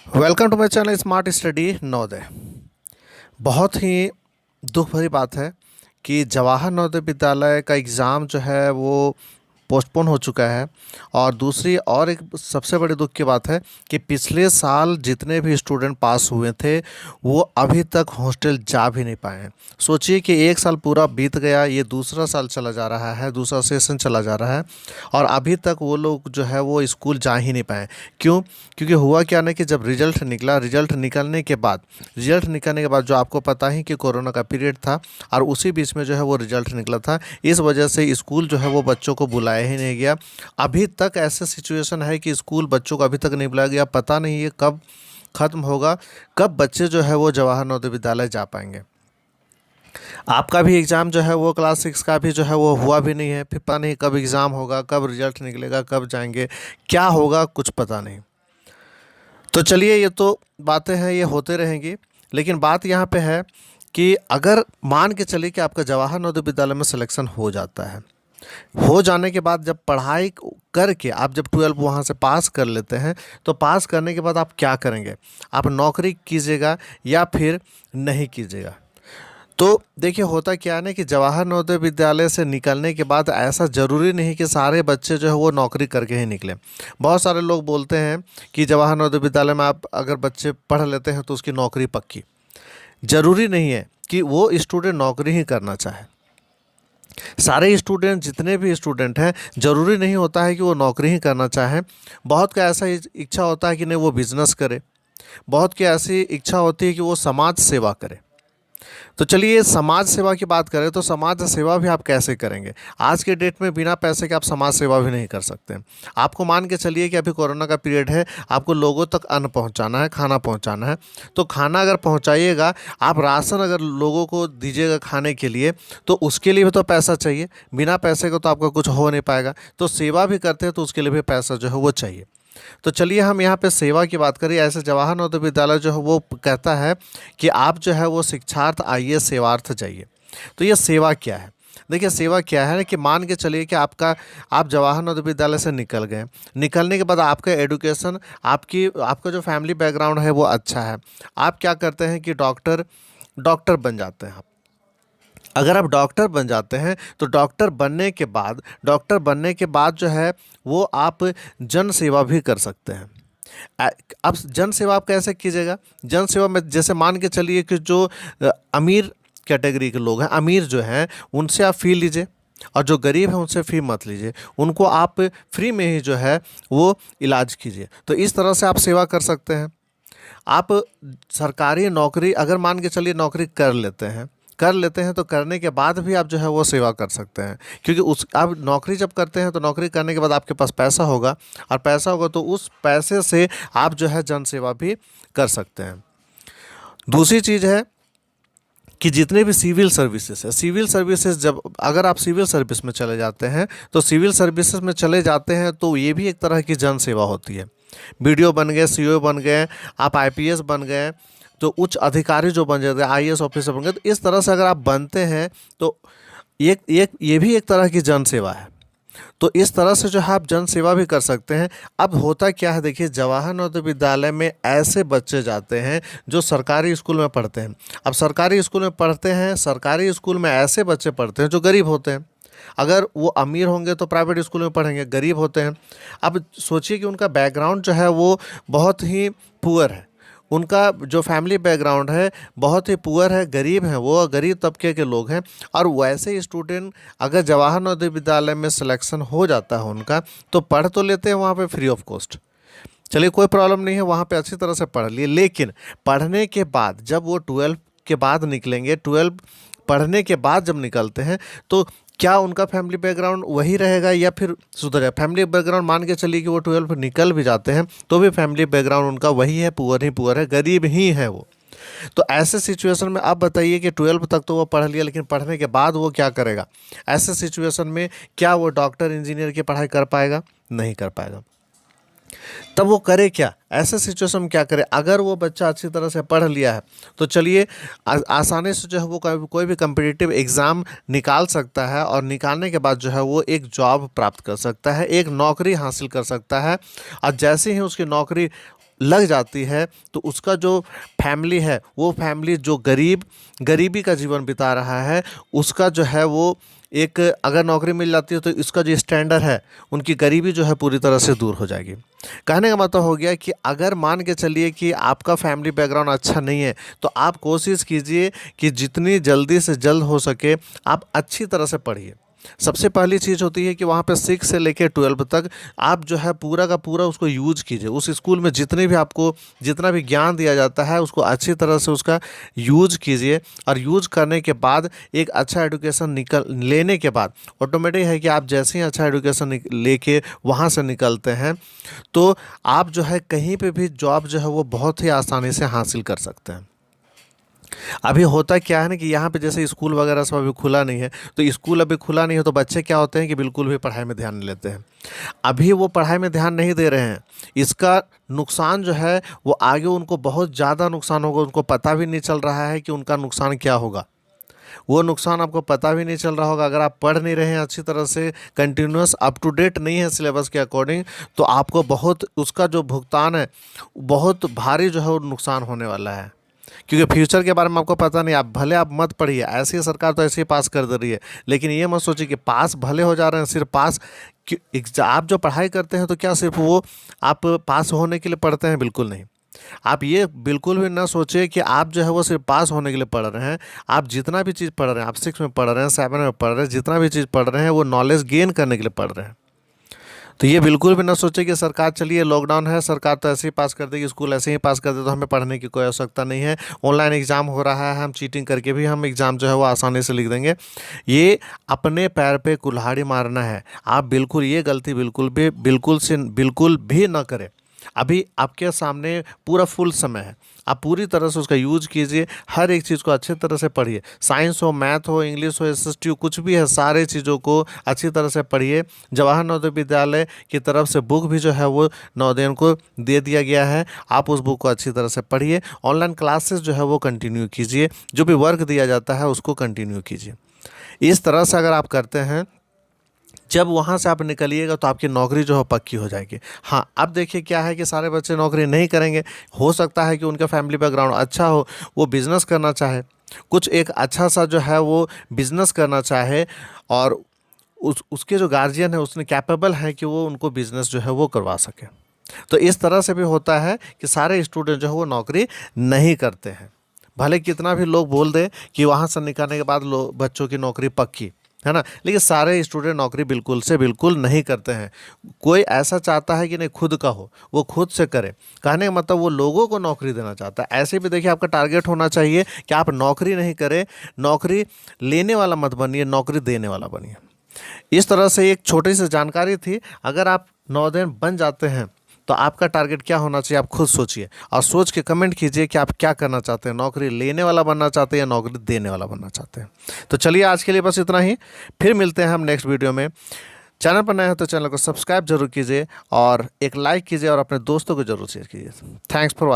Welcome to my channel smart study Navodaya. बहुत ही दुख भरी बात है कि जवाहर नवोदय विद्यालय का एग्ज़ाम जो है वो पोस्टपोन हो चुका है। और दूसरी और एक सबसे बड़ी दुख की बात है कि पिछले साल जितने भी स्टूडेंट पास हुए थे वो अभी तक हॉस्टल जा भी नहीं पाए हैं। सोचिए कि एक साल पूरा बीत गया, ये दूसरा साल चला जा रहा है, दूसरा सेशन चला जा रहा है और अभी तक वो लोग जो है वो स्कूल जा ही नहीं पाए। क्यों? क्योंकि हुआ क्या ना कि जब रिजल्ट निकलने के बाद जो आपको पता ही कि कोरोना का पीरियड था और उसी बीच में जो है वो रिजल्ट निकला था। इस वजह से स्कूल जो है वो बच्चों को बुलाया ही नहीं गया। अभी तक ऐसा सिचुएशन है कि स्कूल बच्चों को अभी तक नहीं बुलाया गया। पता नहीं ये कब ख़त्म होगा, कब बच्चे जो है वो जवाहर नवोदय विद्यालय जा पाएंगे। आपका भी एग्ज़ाम जो है वो क्लास 6 का भी जो है वो हुआ भी नहीं है। फिर पता नहीं कब एग्ज़ाम होगा, कब रिजल्ट निकलेगा, कब जाएंगे, क्या होगा, कुछ पता नहीं। तो चलिए, ये तो बातें हैं, ये होते रहेंगी। लेकिन बात यहाँ पे है कि अगर मान के चलिए कि आपका जवाहर नवोदय विद्यालय में सिलेक्शन हो जाता है, हो जाने के बाद जब पढ़ाई करके आप जब 12 वहाँ से पास कर लेते हैं, तो पास करने के बाद आप क्या करेंगे? आप नौकरी कीजिएगा या फिर नहीं कीजिएगा? तो देखिए, होता क्या है ना कि जवाहर नवोदय विद्यालय से निकलने के बाद ऐसा ज़रूरी नहीं कि सारे बच्चे जो है वो नौकरी करके ही निकलें। बहुत सारे लोग बोलते हैं कि जवाहर नवोदय विद्यालय में आप अगर बच्चे पढ़ लेते हैं तो उसकी नौकरी पक्की। ज़रूरी नहीं है कि वो स्टूडेंट नौकरी ही करना चाहे। सारे स्टूडेंट, जितने भी स्टूडेंट हैं, ज़रूरी नहीं होता है कि वो नौकरी ही करना चाहें। बहुत का ऐसा इच्छा होता है कि नहीं वो बिज़नेस करे, बहुत की ऐसी इच्छा होती है कि वो समाज सेवा करे। तो चलिए, समाज सेवा की बात करें तो समाज सेवा भी आप कैसे करेंगे? आज के डेट में बिना पैसे के आप समाज सेवा भी नहीं कर सकते। आपको मान के चलिए कि अभी कोरोना का पीरियड है, आपको लोगों तक अन्न पहुंचाना है, खाना पहुंचाना है। तो खाना अगर पहुंचाइएगा, आप राशन अगर लोगों को दीजिएगा खाने के लिए, तो उसके लिए भी तो पैसा चाहिए। बिना पैसे को तो आपका कुछ हो नहीं पाएगा। तो सेवा भी करते हैं तो उसके लिए भी पैसा जो है वो चाहिए। तो चलिए, हम यहाँ पे सेवा की बात करें। ऐसे जवाहर नवोदय विद्यालय जो है वो कहता है कि आप जो है वो शिक्षार्थ आइए, सेवार्थ जाइए। तो ये सेवा क्या है? देखिए, सेवा क्या है ना कि मान के चलिए कि आप जवाहर नवोदय विद्यालय से निकल गए। निकलने के बाद आपका एडुकेशन, आपका जो फैमिली बैकग्राउंड है वो अच्छा है। आप क्या करते हैं कि डॉक्टर बन जाते हैं आप। अगर आप डॉक्टर बन जाते हैं तो डॉक्टर बनने के बाद जो है वो आप जन सेवा भी कर सकते हैं। अब जन सेवा आप कैसे कीजिएगा? जन सेवा में जैसे मान के चलिए कि जो अमीर कैटेगरी के लोग हैं, अमीर जो हैं, उनसे आप फ़ी लीजिए और जो गरीब हैं उनसे फ़ी मत लीजिए। उनको आप फ्री में ही जो है वो इलाज कीजिए। तो इस तरह से आप सेवा कर सकते हैं। आप सरकारी नौकरी अगर मान के चलिए नौकरी कर लेते हैं तो करने के बाद भी आप जो है वो सेवा कर सकते हैं। क्योंकि उस आप नौकरी जब करते हैं तो नौकरी करने के बाद आपके पास पैसा होगा, और पैसा होगा तो उस पैसे से आप जो है जन सेवा भी कर सकते हैं। दूसरी चीज़ है कि जितने भी सिविल सर्विसेज है, सिविल सर्विसेज जब अगर आप सिविल सर्विस में चले जाते हैं तो सिविल सर्विसेज में चले जाते हैं तो ये भी एक तरह की जन सेवा होती है। बीडीओ बन गए, सीओ बन गए, आप आईपीएस बन गए, तो उच्च अधिकारी जो बन जाते हैं, आईएएस ऑफिसर बन गए। तो इस तरह से अगर आप बनते हैं तो ये भी एक तरह की जन सेवा है। तो इस तरह से जो है आप जन सेवा भी कर सकते हैं। अब होता क्या है, देखिए, जवाहर नवोदय विद्यालय में ऐसे बच्चे जाते हैं जो सरकारी स्कूल में पढ़ते हैं। अब सरकारी स्कूल में पढ़ते हैं, सरकारी स्कूल में ऐसे बच्चे पढ़ते हैं जो गरीब होते हैं। अगर वो अमीर होंगे तो प्राइवेट स्कूल में पढ़ेंगे, गरीब होते हैं। अब सोचिए कि उनका बैकग्राउंड जो है वो बहुत ही पुअर है। उनका जो फैमिली बैकग्राउंड है बहुत ही पुअर है, गरीब हैं, वो गरीब तबके के लोग हैं। और वैसे स्टूडेंट अगर जवाहर नवोदय विद्यालय में सिलेक्शन हो जाता है उनका, तो पढ़ तो लेते हैं वहाँ पे फ्री ऑफ कॉस्ट। चलिए, कोई प्रॉब्लम नहीं है, वहाँ पे अच्छी तरह से पढ़ लिए। लेकिन पढ़ने के बाद जब वो 12 के बाद निकलेंगे, 12 पढ़ने के बाद जब निकलते हैं, तो क्या उनका फैमिली बैकग्राउंड वही रहेगा या फिर सुधरेगा? फैमिली बैकग्राउंड मान के चलिए कि वो 12 पर निकल भी जाते हैं तो भी फैमिली बैकग्राउंड उनका वही है, पुअर ही पुअर है, गरीब ही है वो। तो ऐसे सिचुएशन में आप बताइए कि 12 तक तो वो पढ़ लिया, लेकिन पढ़ने के बाद वो क्या करेगा? ऐसे सिचुएशन में क्या वो डॉक्टर इंजीनियर की पढ़ाई कर पाएगा? नहीं कर पाएगा। तब वो करे क्या, ऐसे सिचुएशन में क्या करे। अगर वो बच्चा अच्छी तरह से पढ़ लिया है तो चलिए आसानी से जो है वो कोई भी कम्पिटिटिव एग्ज़ाम निकाल सकता है, और निकालने के बाद जो है वो एक जॉब प्राप्त कर सकता है, एक नौकरी हासिल कर सकता है। और जैसे ही उसकी नौकरी लग जाती है तो उसका जो फैमिली है, वो फैमिली जो गरीबी का जीवन बिता रहा है, उसका जो है वो एक, अगर नौकरी मिल जाती है तो इसका जो स्टैंडर्ड है, उनकी गरीबी जो है पूरी तरह से दूर हो जाएगी। कहने का मतलब हो गया कि अगर मान के चलिए कि आपका फैमिली बैकग्राउंड अच्छा नहीं है, तो आप कोशिश कीजिए कि जितनी जल्दी से जल्द हो सके आप अच्छी तरह से पढ़िए। सबसे पहली चीज़ होती है कि वहाँ पे 6 से लेकर 12 तक आप जो है पूरा का पूरा उसको यूज कीजिए। उस स्कूल में जितने भी आपको जितना भी ज्ञान दिया जाता है उसको अच्छी तरह से उसका यूज कीजिए। और यूज करने के बाद एक अच्छा एडुकेशन लेने के बाद ऑटोमेटिक है कि आप जैसे ही अच्छा एडुकेशन लेके वहाँ से निकलते हैं तो आप जो है कहीं पे भी जॉब जो है वो बहुत ही आसानी से हासिल कर सकते हैं। अभी होता क्या है ना कि यहाँ पे जैसे स्कूल वगैरह सब अभी खुला नहीं है, तो स्कूल अभी खुला नहीं है तो बच्चे क्या होते हैं कि बिल्कुल भी पढ़ाई में ध्यान नहीं लेते हैं। अभी वो पढ़ाई में ध्यान नहीं दे रहे हैं, इसका नुकसान जो है वो आगे उनको बहुत ज़्यादा नुकसान होगा। उनको पता भी नहीं चल रहा है कि उनका नुकसान क्या होगा। वो नुकसान आपको पता भी नहीं चल रहा होगा। अगर आप पढ़ नहीं रहे हैं अच्छी तरह से, कंटिन्यूस अप टू डेट नहीं है सिलेबस के अकॉर्डिंग, तो आपको बहुत उसका जो भुगतान है बहुत भारी जो है वो नुकसान होने वाला है। क्योंकि फ्यूचर के बारे में आपको पता नहीं। आप भले आप मत पढ़िए, ऐसी सरकार तो ऐसे ही पास कर दे रही है, लेकिन ये मत सोचिए कि पास भले हो जा रहे हैं, सिर्फ पास आप जो पढ़ाई करते हैं तो क्या सिर्फ वो आप पास होने के लिए पढ़ते हैं? बिल्कुल नहीं। आप ये बिल्कुल भी ना सोचिए कि आप जो है वो सिर्फ पास होने के लिए पढ़ रहे हैं। आप जितना भी चीज़ पढ़ रहे हैं, आप 6 में पढ़ रहे हैं, 7 में पढ़ रहे हैं, जितना भी चीज़ पढ़ रहे हैं वो नॉलेज गेन करने के लिए पढ़ रहे हैं। तो ये बिल्कुल भी ना सोचे कि सरकार, चलिए लॉकडाउन है, सरकार तो ऐसे ही पास कर देगी, स्कूल ऐसे ही पास कर दे तो हमें पढ़ने की कोई आवश्यकता नहीं है, ऑनलाइन एग्ज़ाम हो रहा है, हम चीटिंग करके भी हम एग्ज़ाम जो है वो आसानी से लिख देंगे। ये अपने पैर पे कुल्हाड़ी मारना है। आप बिल्कुल ये गलती बिल्कुल भी ना करें। अभी आपके सामने पूरा फुल समय है, आप पूरी तरह से उसका यूज कीजिए। हर एक चीज़ को अच्छी तरह से पढ़िए, साइंस हो, मैथ हो, इंग्लिश हो, एसएसटी हो, कुछ भी है, सारे चीज़ों को अच्छी तरह से पढ़िए। जवाहर नवोदय विद्यालय की तरफ से बुक भी जो है वो नवोदयन को दे दिया गया है, आप उस बुक को अच्छी तरह से पढ़िए। ऑनलाइन क्लासेस जो है वो कंटिन्यू कीजिए, जो भी वर्क दिया जाता है उसको कंटिन्यू कीजिए। इस तरह से अगर आप करते हैं, जब वहाँ से आप निकलिएगा तो आपकी नौकरी जो है पक्की हो जाएगी। हाँ, अब देखिए क्या है कि सारे बच्चे नौकरी नहीं करेंगे। हो सकता है कि उनका फैमिली बैकग्राउंड अच्छा हो, वो बिज़नेस करना चाहे, कुछ एक अच्छा सा जो है वो बिज़नेस करना चाहे, और उसके जो गार्जियन है उसने कैपेबल है कि वो उनको बिज़नेस जो है वो करवा सके। तो इस तरह से भी होता है कि सारे स्टूडेंट जो है वो नौकरी नहीं करते हैं। भले कितना भी लोग बोल दें कि वहाँ से निकलने के बाद बच्चों की नौकरी पक्की है ना, लेकिन सारे स्टूडेंट नौकरी बिल्कुल से बिल्कुल नहीं करते हैं। कोई ऐसा चाहता है कि नहीं खुद का हो, वो खुद से करे। कहने का मतलब वो लोगों को नौकरी देना चाहता है। ऐसे भी देखिए आपका टारगेट होना चाहिए कि आप नौकरी नहीं करें, नौकरी लेने वाला मत बनिए, नौकरी देने वाला बनिए। इस तरह से एक छोटी सी जानकारी थी। अगर आप नवोदय बन जाते हैं तो आपका टारगेट क्या होना चाहिए, आप खुद सोचिए और सोच के कमेंट कीजिए कि आप क्या करना चाहते हैं, नौकरी लेने वाला बनना चाहते हैं या नौकरी देने वाला बनना चाहते हैं। तो चलिए आज के लिए बस इतना ही, फिर मिलते हैं हम नेक्स्ट वीडियो में। चैनल पर नए हैं तो चैनल को सब्सक्राइब जरूर कीजिए और एक लाइक कीजिए और अपने दोस्तों को जरूर शेयर कीजिए। Thanks for watching.